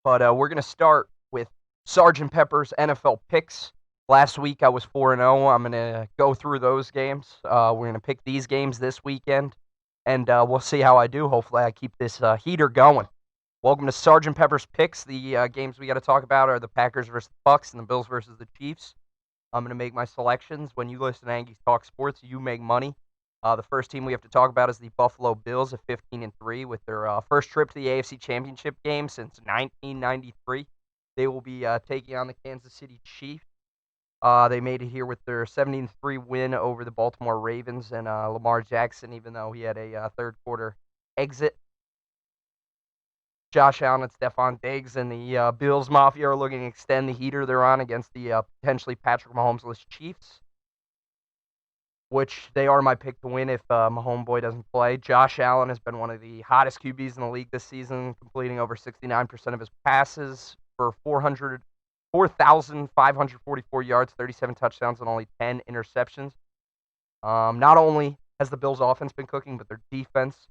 But we're going to start with Sgt. Pepper's NFL picks. Last week I was 4-0. I'm going to go through those games. We're going to pick these games this weekend, and we'll see how I do. Hopefully, I keep this heater going. Welcome to Sgt. Pepper's Picks. The games we got to talk about are the Packers versus the Bucks and the Bills versus the Chiefs. I'm going to make my selections. When you listen to Angy Talks Sports, you make money. The first team we have to talk about is the Buffalo Bills at 15-3 with their first trip to the AFC Championship game since 1993. They will be taking on the Kansas City Chiefs. They made it here with their 17-3 win over the Baltimore Ravens and Lamar Jackson, even though he had a third quarter exit. Josh Allen and Stephon Diggs and the Bills Mafia are looking to extend the heater they're on against the potentially Patrick Mahomes-less Chiefs, which they are my pick to win if my homeboy doesn't play. Josh Allen has been one of the hottest QBs in the league this season, completing over 69% of his passes for 4,544 yards, 37 touchdowns, and only 10 interceptions. Not only has the Bills' offense been cooking, but their defense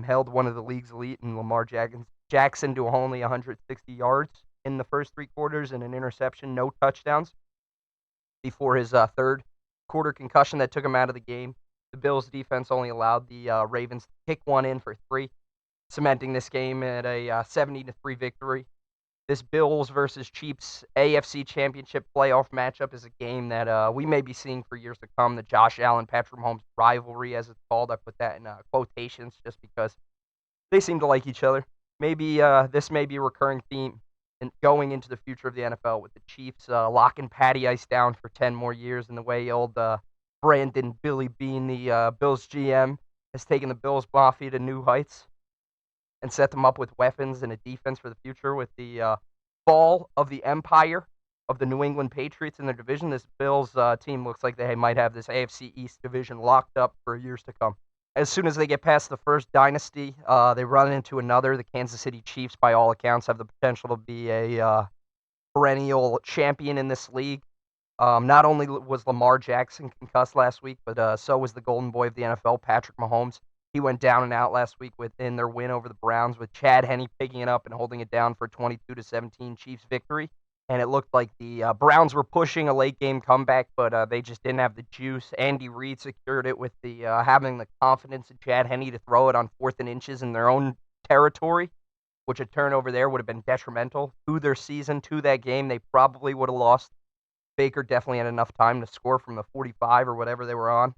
held one of the league's elite, and Lamar Jackson to only 160 yards in the first three quarters and an interception, no touchdowns, before his third quarter concussion that took him out of the game. The Bills' defense only allowed the Ravens to kick one in for three, cementing this game at a 70-3 victory. This Bills versus Chiefs AFC Championship playoff matchup is a game that we may be seeing for years to come. The Josh Allen-Patrick Mahomes rivalry, as it's called. I put that in quotations just because they seem to like each other. Maybe this may be a recurring theme going into the future of the NFL, with the Chiefs locking Patty Ice down for 10 more years, and the way old Brandon Billy Bean, the Bills GM, has taken the Bills Mafia to new heights and set them up with weapons and a defense for the future. With the fall of the empire of the New England Patriots in their division, this Bills team looks like they might have this AFC East division locked up for years to come. As soon as they get past the first dynasty, they run into another. The Kansas City Chiefs, by all accounts, have the potential to be a perennial champion in this league. Not only was Lamar Jackson concussed last week, but so was the golden boy of the NFL, Patrick Mahomes. He went down and out last week within their win over the Browns, with Chad Henne picking it up and holding it down for a 22-17 Chiefs victory. And it looked like the Browns were pushing a late-game comeback, but they just didn't have the juice. Andy Reid secured it with the having the confidence in Chad Henne to throw it on 4th and inches in their own territory, which a turnover there would have been detrimental to their season, to that game. They probably would have lost. Baker definitely had enough time to score from the 45 or whatever they were on.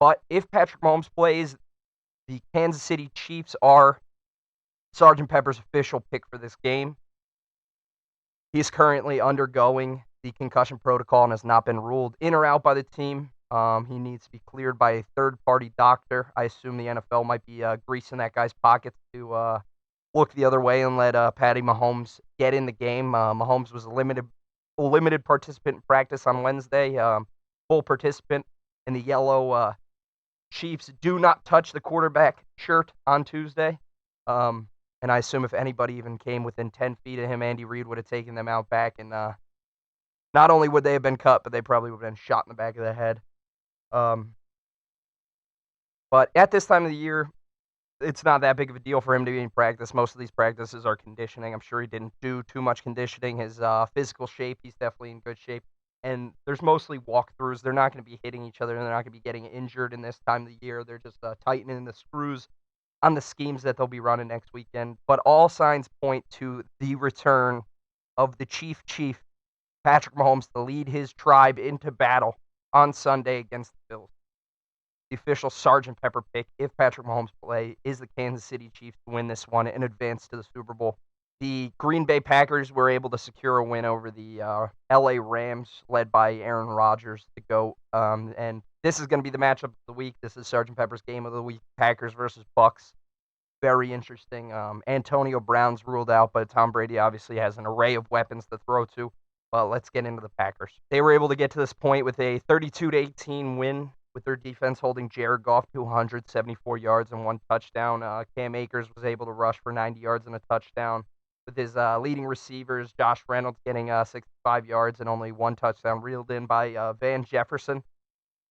But if Patrick Mahomes plays, the Kansas City Chiefs are Sgt. Pepper's official pick for this game. He's currently undergoing the concussion protocol and has not been ruled in or out by the team. He needs to be cleared by a third-party doctor. I assume the NFL might be greasing that guy's pockets to look the other way and let Patty Mahomes get in the game. Mahomes was a limited participant in practice on Wednesday, full participant in the yellow Chiefs do not touch the quarterback shirt on Tuesday. And I assume if anybody even came within 10 feet of him, Andy Reid would have taken them out back. And not only would they have been cut, but they probably would have been shot in the back of the head. But at this time of the year, it's not that big of a deal for him to be in practice. Most of these practices are conditioning. I'm sure he didn't do too much conditioning. His physical shape, he's definitely in good shape. And there's mostly walkthroughs. They're not going to be hitting each other, and they're not going to be getting injured in this time of the year. They're just tightening the screws on the schemes that they'll be running next weekend. But all signs point to the return of the Chief, Patrick Mahomes, to lead his tribe into battle on Sunday against the Bills. The official Sgt. Pepper pick, if Patrick Mahomes play, is the Kansas City Chiefs to win this one and advance to the Super Bowl. The Green Bay Packers were able to secure a win over the LA Rams, led by Aaron Rodgers, to go. And this is going to be the matchup of the week. This is Sgt. Pepper's game of the week, Packers versus Bucks. Very interesting. Antonio Brown's ruled out, but Tom Brady obviously has an array of weapons to throw to. But let's get into the Packers. They were able to get to this point with a 32-18 win, with their defense holding Jared Goff to 174 yards and one touchdown. Cam Akers was able to rush for 90 yards and a touchdown, with his leading receivers, Josh Reynolds, getting 65 yards and only one touchdown, reeled in by Van Jefferson.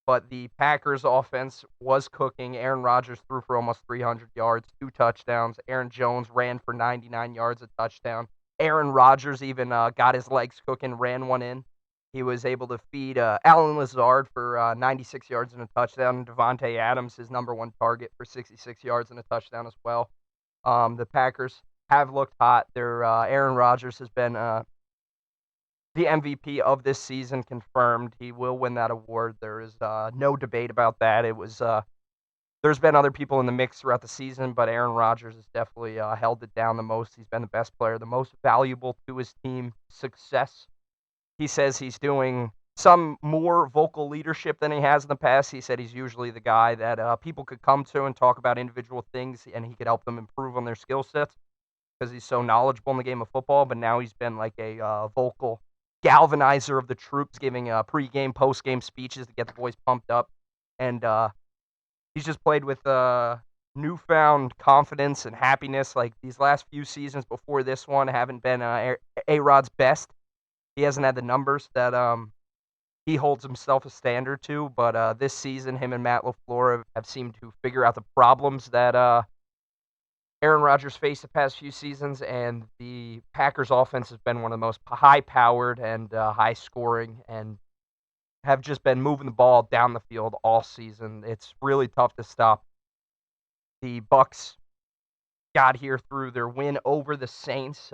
but the Packers offense was cooking. Aaron Rodgers threw for almost 300 yards, 2 touchdowns. Aaron Jones ran for 99 yards, a touchdown. Aaron Rodgers even got his legs cooking, ran one in. He was able to feed Allen Lazard for 96 yards and a touchdown. And Devontae Adams, his number one target, for 66 yards and a touchdown as well. The Packers have looked hot. Their Aaron Rodgers has been the MVP of this season, confirmed. He will win that award. There is no debate about that. It was there's been other people in the mix throughout the season, but Aaron Rodgers has definitely held it down the most. He's been the best player, the most valuable to his team success. He says he's doing some more vocal leadership than he has in the past. He said he's usually the guy that people could come to and talk about individual things, and he could help them improve on their skill sets because he's so knowledgeable in the game of football. But now he's been like a vocal galvanizer of the troops, giving pre-game, post-game speeches to get the boys pumped up. And he's just played with newfound confidence and happiness. Like, these last few seasons before this one haven't been A-Rod's best. He hasn't had the numbers that he holds himself a standard to, but this season, him and Matt LaFleur have seemed to figure out the problems that Aaron Rodgers faced the past few seasons, and the Packers offense has been one of the most high-powered and high-scoring, and have just been moving the ball down the field all season. It's really tough to stop. The Bucs got here through their win over the Saints,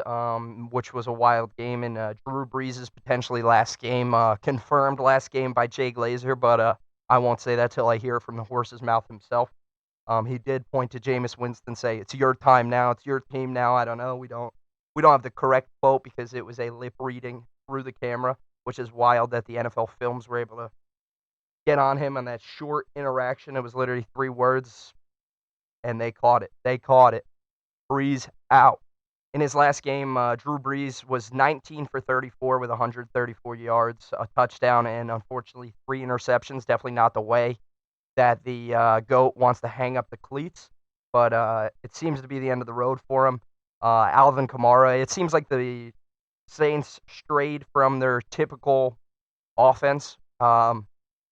which was a wild game, and Drew Brees' potentially last game, confirmed last game by Jay Glazer, but I won't say that till I hear it from the horse's mouth himself. He did point to Jameis Winston, say, "It's your time now. It's your team now." I don't know. We don't have the correct quote because it was a lip reading through the camera, which is wild that the NFL films were able to get on him on that short interaction. It was literally 3 words, and they caught it. They caught it. Brees out. In his last game, Drew Brees was 19 for 34 with 134 yards, a touchdown, and unfortunately 3 interceptions. Definitely not the way that the GOAT wants to hang up the cleats, but it seems to be the end of the road for him. Alvin Kamara, it seems like the Saints strayed from their typical offense,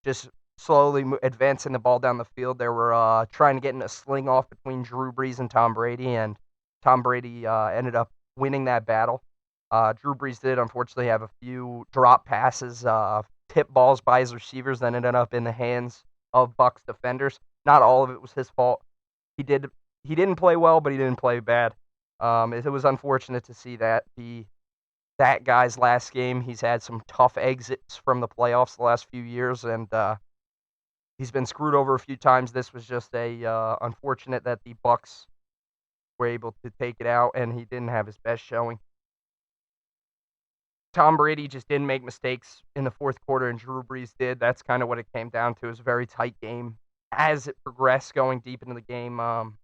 just slowly advancing the ball down the field. They were trying to get in a sling off between Drew Brees and Tom Brady, and Tom Brady ended up winning that battle. Drew Brees did, unfortunately, have a few drop passes, tip balls by his receivers that ended up in the hands of Bucs defenders. Not all of it was his fault. He didn't play well, but he didn't play bad. It was unfortunate to see that be that guy's last game. He's had some tough exits from the playoffs the last few years, and he's been screwed over a few times. This was just unfortunate that the Bucs were able to take it out, and he didn't have his best showing. Tom Brady just didn't make mistakes in the fourth quarter, and Drew Brees did. That's kind of what it came down to. It was a very tight game. As it progressed going deep into the game,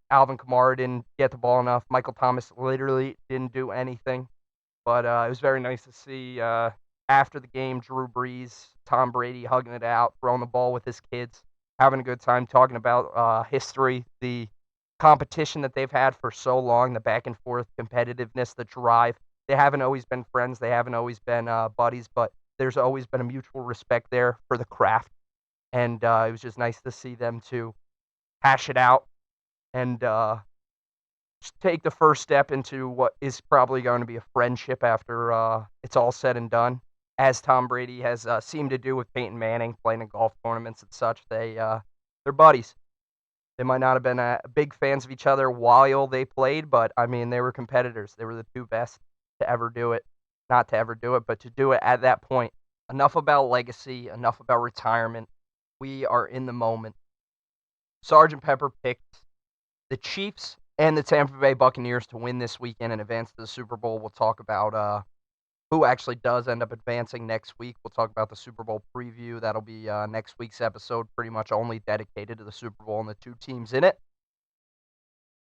Alvin Kamara didn't get the ball enough. Michael Thomas literally didn't do anything. But it was very nice to see after the game, Drew Brees, Tom Brady hugging it out, throwing the ball with his kids, having a good time, talking about history, the competition that they've had for so long, the back and forth competitiveness, the drive. They haven't always been friends. They haven't always been buddies, but there's always been a mutual respect there for the craft. And it was just nice to see them to hash it out and take the first step into what is probably going to be a friendship after it's all said and done. As Tom Brady has seemed to do with Peyton Manning, playing in golf tournaments and such, they're buddies. They might not have been big fans of each other while they played, but, I mean, they were competitors. They were the 2 best to ever do it. Not to ever do it, but to do it at that point. Enough about legacy, enough about retirement. We are in the moment. Sgt. Pepper picked the Chiefs and the Tampa Bay Buccaneers to win this weekend and advance to the Super Bowl. We'll talk about who actually does end up advancing next week. We'll talk about the Super Bowl preview. That'll be next week's episode, pretty much only dedicated to the Super Bowl and the 2 teams in it.